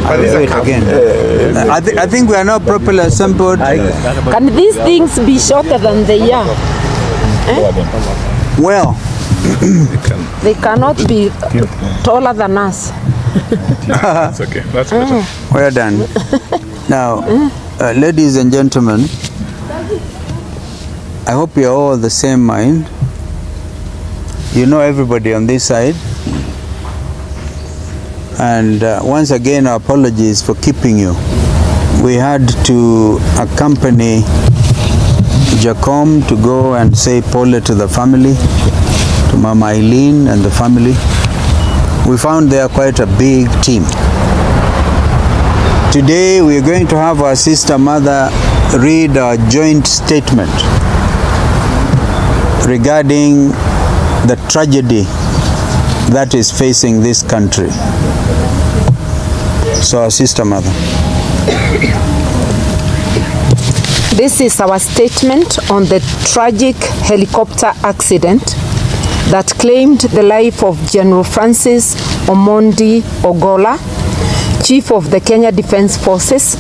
wait again. I think we are not properly assembled. Can these things be shorter than they are? Well, they cannot be taller than us. That's okay. That's better. Well done. Now, ladies and gentlemen, I hope you're all the same mind. You know everybody on this side. And once again, our apologies for keeping you. We had to accompany Jacom to go and say pole to the family, to Mama Eileen and the family. We found they are quite a big team. Today we are going to have our sister mother read a joint statement regarding the tragedy that is facing this country. So, our sister mother. This is our statement on the tragic helicopter accident that claimed the life of General Francis Omondi Ogolla, Chief of the Kenya Defence Forces,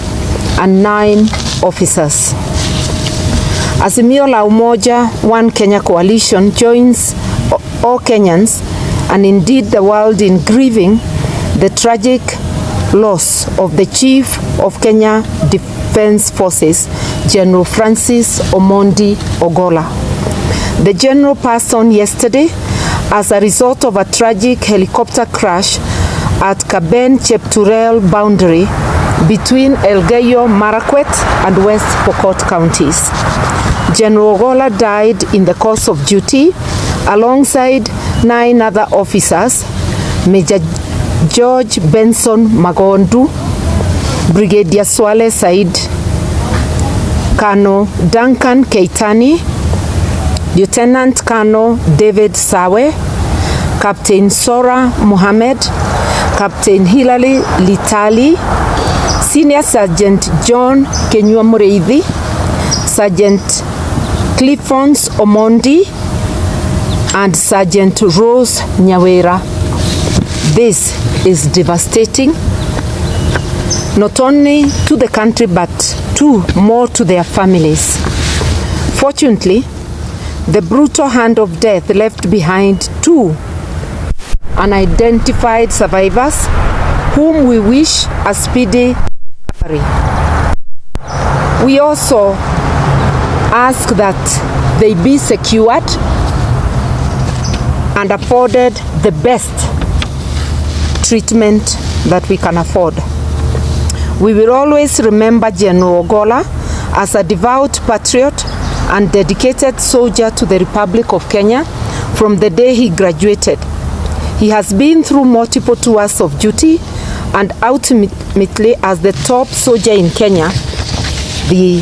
and 9 officers. Azimio la Umoja One Kenya Coalition joins all Kenyans and indeed the world in grieving the tragic loss of the Chief of Kenya Defence Forces, General Francis Omondi Ogolla. The general passed on yesterday as a result of a tragic helicopter crash at Kaben-Chepturel boundary between Elgeyo Marakwet and West Pokot counties. General Ogolla died in the course of duty alongside 9 other officers, Major George Benson Magondu, Brigadier Swale Said, Colonel Duncan Keitani, Lieutenant Colonel David Sawe, Captain Sora Mohammed, Captain Hilary Litali, Senior Sergeant John Kenyua Mureithi, Sergeant Cliffons Omondi, and Sergeant Rose Nyawera. This is devastating, not only to the country but more to their families. Fortunately, the brutal hand of death left behind 2 unidentified survivors whom we wish a speedy recovery. We also ask that they be secured and afforded the best treatment that we can afford. We will always remember General Ogolla as a devout patriot and dedicated soldier to the Republic of Kenya from the day he graduated. He has been through multiple tours of duty and ultimately as the top soldier in Kenya, the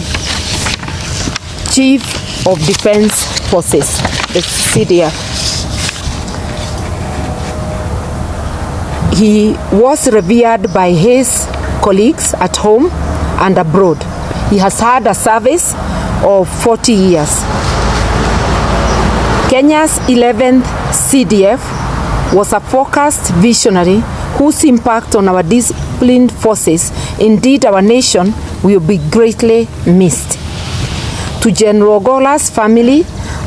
Chief of Defence Forces, the CDF. He was revered by his colleagues at home and abroad. He has had a service of 40 years. Kenya's 11th CDF was a focused visionary whose impact on our disciplined forces, indeed our nation, will be greatly missed. To General Ogolla's family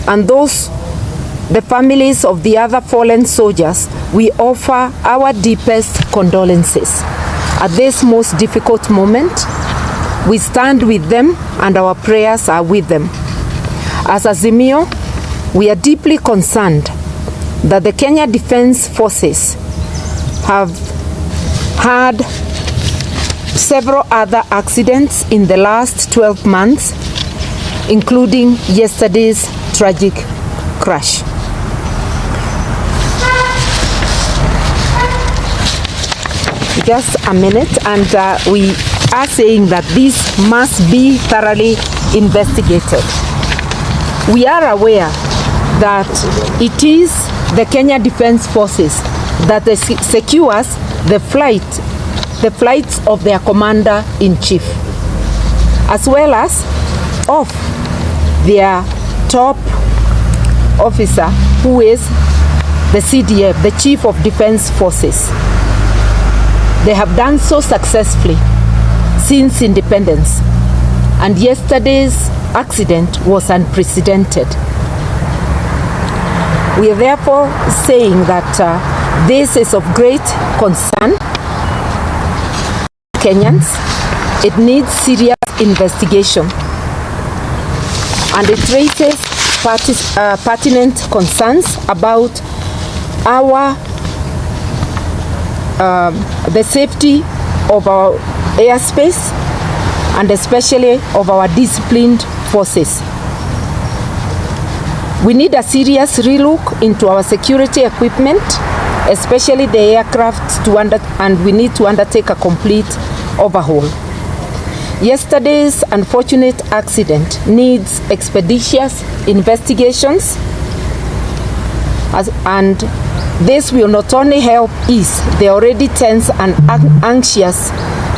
and the families of the other fallen soldiers, we offer our deepest condolences. At this most difficult moment, we stand with them and our prayers are with them. As Azimio, we are deeply concerned that the Kenya Defence Forces have had several other accidents in the last 12 months, including yesterday's tragic crash. Just a minute, and we are saying that this must be thoroughly investigated. We are aware that it is the Kenya Defence Forces that secures the flights of their commander-in-chief, as well as of their top officer, who is the CDF, the Chief of Defence Forces. They have done so successfully since independence, and yesterday's accident was unprecedented. We are therefore saying that this is of great concern to Kenyans. It needs serious investigation, and it raises pertinent concerns about the safety of our airspace and especially of our disciplined forces. We need a serious relook into our security equipment, especially the aircraft, and we need to undertake a complete overhaul. Yesterday's unfortunate accident needs expeditious investigations, and this will not only help ease the already tense and anxious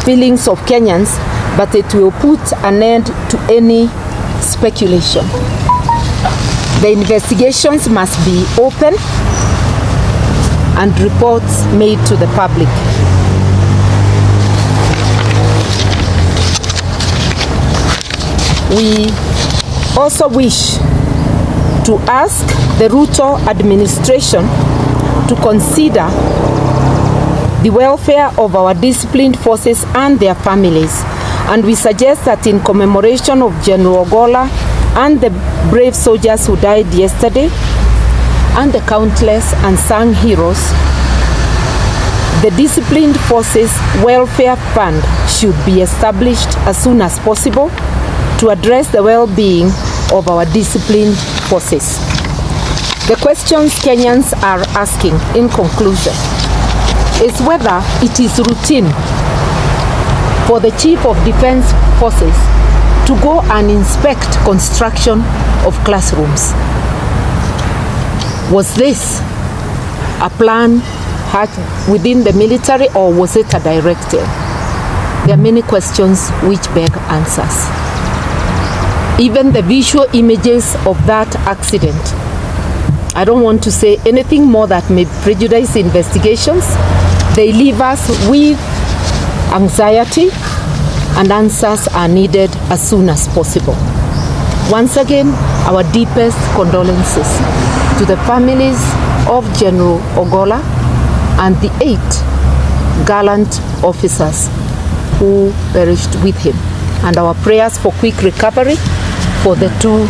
feelings of Kenyans, but it will put an end to any speculation. The investigations must be open and reports made to the public. We also wish to ask the Ruto administration to consider the welfare of our disciplined forces and their families, and we suggest that in commemoration of General Ogola and the brave soldiers who died yesterday and the countless unsung heroes, the Disciplined Forces Welfare Fund should be established as soon as possible to address the well-being of our disciplined forces. The questions Kenyans are asking, in conclusion, is whether it is routine for the Chief of Defense Forces to go and inspect construction of classrooms. Was this a plan within the military, or was it a directive? There are many questions which beg answers. Even the visual images of that accident, I don't want to say anything more that may prejudice investigations. They leave us with anxiety, and answers are needed as soon as possible. Once again, our deepest condolences to the families of General Ogola and the 8 gallant officers who perished with him, and our prayers for quick recovery for the 2